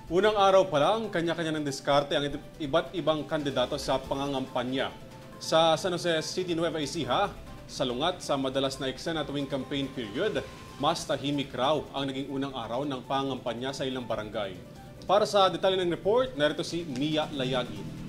Unang araw pa lang, kanya-kanya ng diskarte ang iba't ibang kandidato sa pangangampanya. Sa San Jose City, Nueva Ecija, salungat sa madalas na eksena tuwing campaign period, mas tahimik raw ang naging unang araw ng pangangampanya sa ilang barangay. Para sa detalye ng report, narito si Mia Layagin.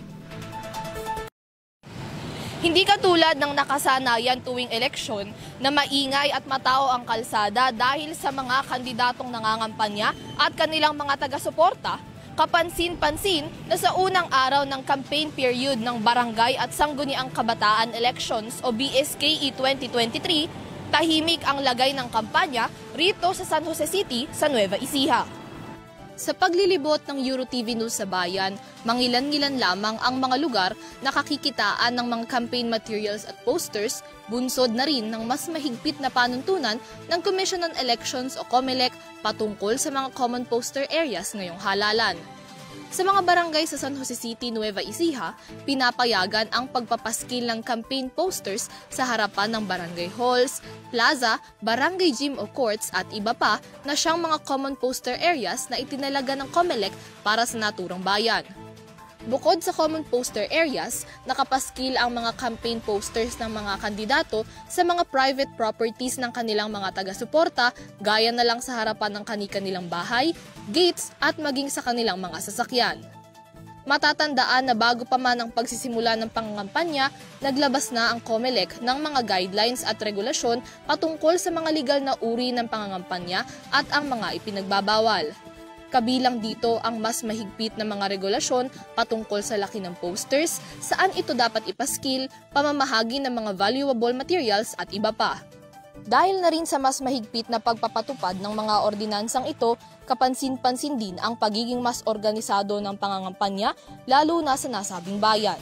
Hindi katulad ng nakasanayan tuwing eleksyon na maingay at matao ang kalsada dahil sa mga kandidatong nangangampanya at kanilang mga taga-suporta, kapansin-pansin na sa unang araw ng campaign period ng Barangay at Sangguniang Kabataan Elections o BSKE 2023, tahimik ang lagay ng kampanya rito sa San Jose City sa Nueva Ecija. Sa paglilibot ng EuroTV News sa bayan, mangilan-ngilan lamang ang mga lugar na kakikitaan ng mga campaign materials at posters, bunsod na rin ng mas mahigpit na panuntunan ng Commission on Elections o COMELEC patungkol sa mga common poster areas ngayong halalan. Sa mga barangay sa San Jose City, Nueva Ecija, pinapayagan ang pagpapaskil ng campaign posters sa harapan ng barangay halls, plaza, barangay gym o courts at iba pa na siyang mga common poster areas na itinalaga ng COMELEC para sa naturang bayan. Bukod sa common poster areas, nakapaskil ang mga campaign posters ng mga kandidato sa mga private properties ng kanilang mga taga-suporta, gaya na lang sa harapan ng kani-kanilang bahay, gates at maging sa kanilang mga sasakyan. Matatandaan na bago pa man ang pagsisimula ng pangangampanya, naglabas na ang COMELEC ng mga guidelines at regulasyon patungkol sa mga legal na uri ng pangangampanya at ang mga ipinagbabawal. Kabilang dito ang mas mahigpit na mga regulasyon patungkol sa laki ng posters, saan ito dapat ipaskil, pamamahagi ng mga valuable materials at iba pa. Dahil na rin sa mas mahigpit na pagpapatupad ng mga ordinansang ito, kapansin-pansin din ang pagiging mas organisado ng pangangampanya lalo na sa nasabing bayan.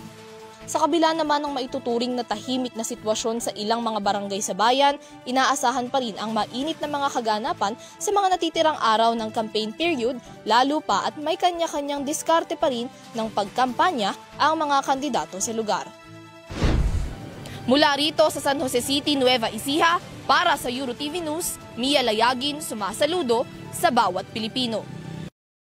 Sa kabila naman ng maituturing na tahimik na sitwasyon sa ilang mga barangay sa bayan, inaasahan pa rin ang mainit na mga kaganapan sa mga natitirang araw ng campaign period, lalo pa at may kanya-kanyang diskarte pa rin ng pagkampanya ang mga kandidato sa lugar. Mula rito sa San Jose City, Nueva Ecija, para sa EuroTV News, Mia Layagin, sumasaludo sa bawat Pilipino.